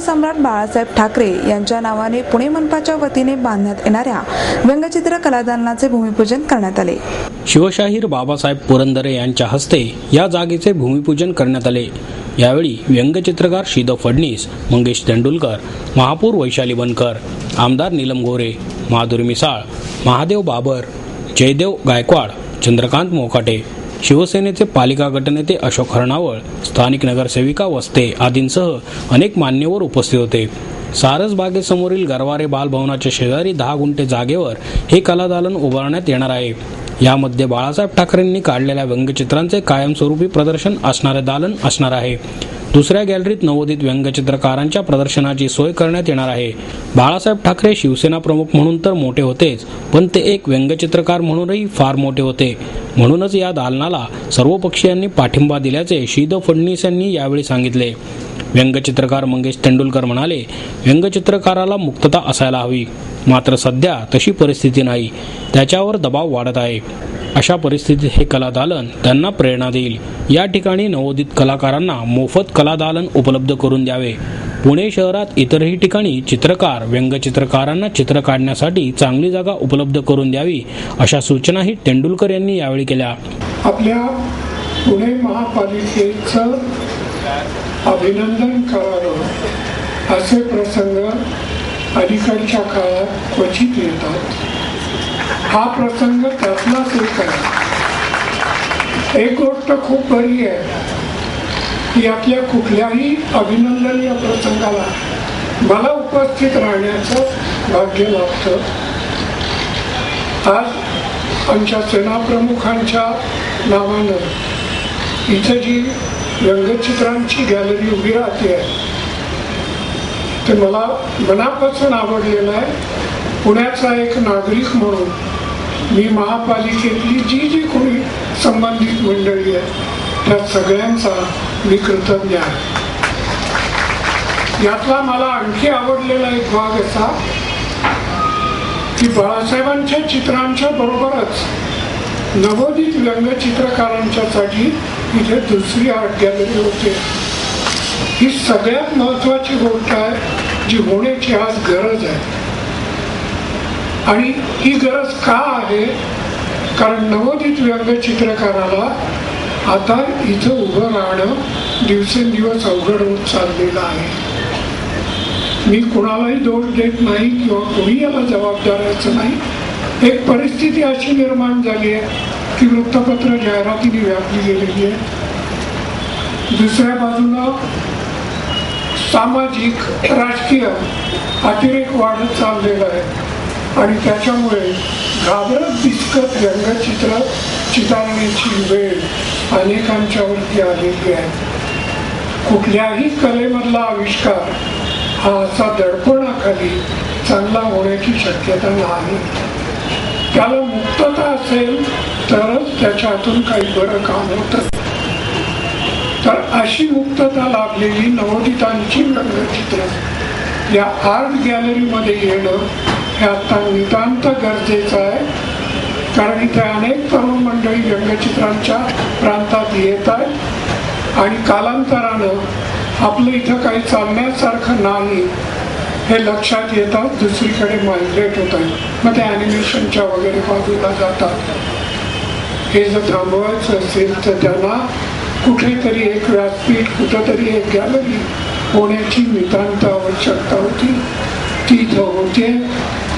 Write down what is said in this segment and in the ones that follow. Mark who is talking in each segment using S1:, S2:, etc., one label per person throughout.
S1: सम्राट बाळासाहेब ठाकरे यांच्या नावाने पुणे मनपाच्या वतीने बांधण्यात येणाऱ्या व्यंगचित्र कलादालनाचे भूमिपूजन करण्यात आले.
S2: शिवशाहीर बाबासाहेब पुरंदरे यांच्या हस्ते या जागेचे भूमिपूजन करण्यात आले. यावेळी व्यंगचित्रकार श्रीधर फडणीस, मंगेश तेंडुलकर, महापौर वैशाली बनकर, आमदार नीलम गोरे, माधुरी मिसाळ, महादेव बाबर, जयदेव गायकवाड, चंद्रकांत मोकाटे, शिवसेनेचे पालिका गटनेते अशोक हरणावळ, स्थानिक नगरसेविका वस्ते आदींसह अनेक मान्यवर उपस्थित होते. सारसबागेसमोरील गरवारे बालभवनाच्या शेजारी 10 गुंठे जागेवर हे कलादालन उभारण्यात येणार आहे. यामध्ये बाळासाहेब ठाकरेंनी काढलेल्या व्यंगचित्रांचे कायमस्वरूपी प्रदर्शन असणारे दालन असणार आहे. दुसऱ्या गॅलरीत नवोदित व्यंगचित्रकारांच्या प्रदर्शनाची सोय करण्यात येणार आहे. बाळासाहेब ठाकरे शिवसेना प्रमुख म्हणून तर मोठे होतेच, पण ते एक व्यंगचित्रकार म्हणूनही फार मोठे होते. म्हणूनच या दालनाला सर्व पक्षीयांनी पाठिंबा दिल्याचे श्रीधर फडणीस यांनी यावेळी सांगितले. व्यंगचित्रकार मंगेश तेंडुलकर म्हणाले, व्यंगचित्रकाराला मुक्तता असायला हवी, मात्र सध्या तशी परिस्थिती नाही. त्याच्यावर दबाव वाढत आहे. अशा परिस्थितीत हे कलादालन त्यांना प्रेरणा देईल. या ठिकाणी नवोदित कलाकारांना मोफत कलादालन उपलब्ध करून द्यावे. पुणे शहरात इतरही ठिकाणी चित्रकार व्यंगचित्रकारांना चित्र काढण्यासाठी चांगली जागा उपलब्ध करून द्यावी, अशा सूचनाही तेंडुलकर यांनी यावेळी केल्या.
S3: आपल्या पुणे महापालिकेचं अभिनंदन करावं असे प्रसंग अलीकडच्या काळात क्वचित येतात. हा प्रसंग त्यातलाच एक आहे. एक गोष्ट खूप बरी आहे की आपल्या कुठल्याही अभिनंदनीय प्रसंगाला मला उपस्थित राहण्याचं भाग्य लाभतं. आज आमच्या सेनाप्रमुखांच्या नावानं इथं जी व्यंगचित्रांची गॅलरी उभी राहते आहे ते मला मनापासून आवडलेलं आहे. पुण्याचा एक नागरिक म्हणून मी महापालिकेतली जी कोणी संबंधित मंडळी आहे त्या सगळ्यांचा मी कृतज्ञ आहे. यातला मला आणखी आवडलेला एक भाग असा की बाळासाहेबांच्या चित्रांच्या बरोबरच नवोदित व्यंगचित्रकारांच्यासाठी इथे दुसरी आर्ट गॅलरी होते. ही सगळ्यात महत्वाची गोष्ट आहे जी होण्याची आज गरज आहे. आणि ही गरज का आहे? कारण नवोदित व्यंगचित्रकाराला आता इथं उभं राहणं दिवसेंदिवस अवघड होत चाललेलं आहे. मी कुणालाही दोष देत नाही किंवा कोणी याला जबाबदाराचं नाही. एक परिस्थिती अशी निर्माण झाली आहे की वृत्तपत्र जाहिरातीने व्यापली गेलेली आहे. दुसऱ्या बाजूला सामाजिक राजकीय अतिरेक वाढत चाललेला आहे आणि त्याच्यामुळे घाबरत दिसकत व्यंगचित्र चितारण्याची वेळ अनेकांच्यावरती आलेली आहे. कुठल्याही कलेमधला आविष्कार हा असा दडपणाखाली चांगला होण्याची शक्यता नाही. त्याला मुक्तता असेल तरच त्याच्यातून काही बरं काम होतं. तर अशी मुक्तता लाभलेली नवोदितांची व्यंगचित्र या आर्ट गॅलरीमध्ये येणं हे आता नितांत गरजेचं आहे. कारण इथे अनेक तरुण मंडळी व्यंगचित्रांच्या प्रांतात येत आहेत आणि कालांतरानं आपलं इथं काही चालण्यासारखं नाही हे लक्षात येतात, दुसरीकडे मायग्रेट होत आहेत. मग ते ॲनिमेशनच्या वगैरे बाजूला जातात. हे जर थांबवायचं असेल तर त्यांना कुठेतरी एक व्यासपीठ, कुठंतरी एक गॅलरी होण्याची नितांत आवश्यकता होती. ती इथं होते.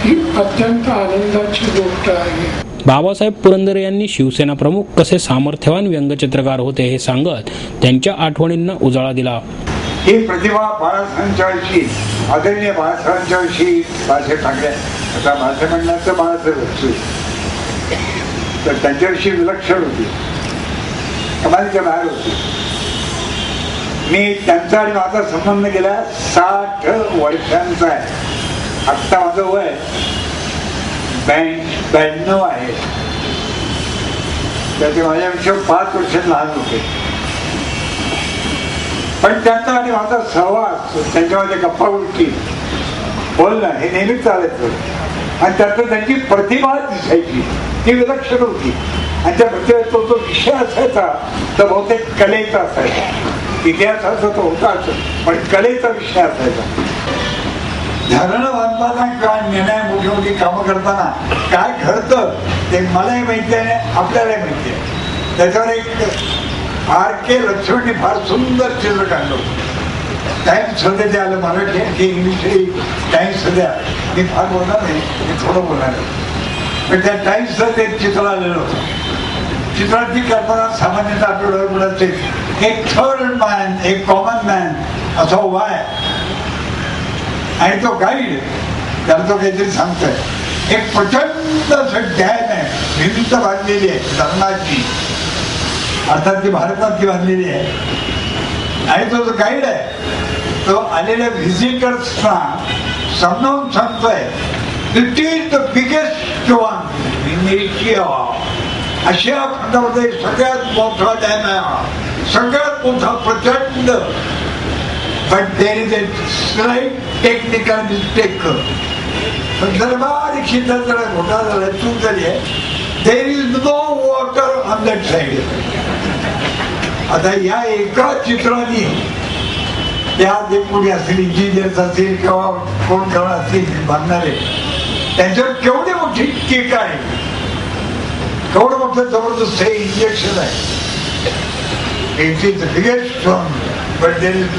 S3: ही अत्यंत आनंदाची गोष्ट आहे.
S2: बाबासाहेब पुरंदरे यांनी शिवसेना प्रमुख कसे सामर्थ्यवान व्यंगचित्रकार होते हे सांगत त्यांच्या आठवणींना उजाळा दिला.
S4: ही प्रतिभा बाळासाहेबांच्या विषयी, आदरणीय बाळासाहेबांच्या विषयी बाळासाहेब ठाकरे, आता बाळासाहेब म्हणण्याचं बाळासाहेब तर त्यांच्याविषयी विलक्षण होती, कमालीच्या बाहेर होती. मी त्यांचा आणि माझा संबंध गेल्या 60 वर्षांचा आहे. आत्ता माझं वय 92 आहे. त्याचे माझ्यापेक्षा 5 वर्ष लहान होते. पण त्यांचा आणि माझा सहवास, त्यांच्यामध्ये गप्पा गोष्टी बोलणं हे नेहमीच चालायचं. आणि त्यातून त्यांची प्रतिभा दिसायची, ती विलक्षण होती. आणि त्या प्रतिभेत तो विषय असायचा तर बहुतेक कलेचा असायचा. इतिहासाचा तो होताच, पण कलेचा विषय असायचा. धरणं बांधताना किंवा निर्णय मोठी मोठी कामं करताना काय घडतं ते मलाही माहिती आहे, आपल्यालाही माहिती आहे. त्याच्यावर एक R.K. लक्ष्मणने फार सुंदर चित्र काढलं होतं. टाइम्स मध्ये ते आलं, मराठी की इंग्लिशही टाइम्स मध्ये आलं. मी फार बोलणार नाही, मी थोडं बोलणार आहे. पण त्या टाइम्सचं ते चित्र आलेलं होतं. चित्राची कल्पना सामान्यतः आपल्या डोळ्यापुढे एक थर्ड मॅन, एक कॉमन मॅन असा उभा आहे आणि तो गाईड त्याला तो काहीतरी सांगतोय. एक प्रचंड असं डॅम आहे, भिंत बांधलेली आहे धरणाची, अर्थात ती भारतातली बांधलेली आहे. आणि तो जो गाईड आहे तो आलेल्या व्हिजिटर्सना समजावून सांगतोय it is the biggest one in Asia. आशिया खंडामध्ये सगळ्यात मोठा डॅम आहे, सगळ्यात मोठा प्रचंड. But there is a slight technical mistake. पण जर बारीकशी जरा घोटाळा झाला, चूक झाली आहे. There is no water on that side. आता या एका चित्राने त्या जे कोणी असतील, इंजिनियर्स असतील किंवा कोण कोण असतील बांधणारे, त्यांच्यावर केवढी मोठी टीका आहे, केवढं मोठं जबरदस्त हे इंजेक्शन आहे. It is the biggest one, but there is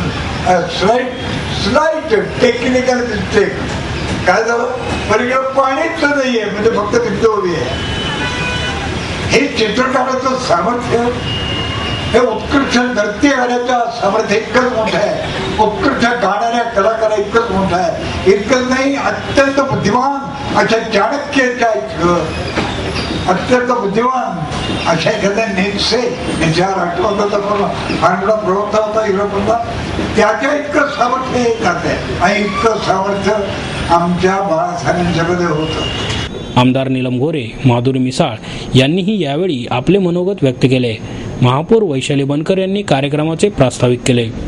S4: a slight technical mistake. काय झालं, पलीकडे पाणीच नाहीये, म्हणजे फक्त भिंत उभी आहे. हे चित्रकाराचं सामर्थ्य, हे उत्कृष्ट नृत्य गाण्याचं सामर्थ्य इतकंच मोठं आहे, उत्कृष्ट गाणाऱ्या कलाकारा इतकंच मोठं आहे. इतकंच नाही, अत्यंत बुद्धिमान अशा चाणक्याच्या अत्यंत बुद्धिमान अशा एखाद्या नेत्से ज्या राष्ट्रवादाचा फार मोठा प्रवक्ता होता युरोपमधला, त्याच्या इतकं सामर्थ्य येतात आहे. आणि इतकं सामर्थ्य आमच्या बाळासाहेबांच्यामध्ये होतं.
S2: आमदार नीलम गोरे, माधुरी मिसाळ यांनीही यावेळी आपले मनोगत व्यक्त केले. महापौर वैशाली बनकर यांनी कार्यक्रमाचे प्रास्ताविक केले.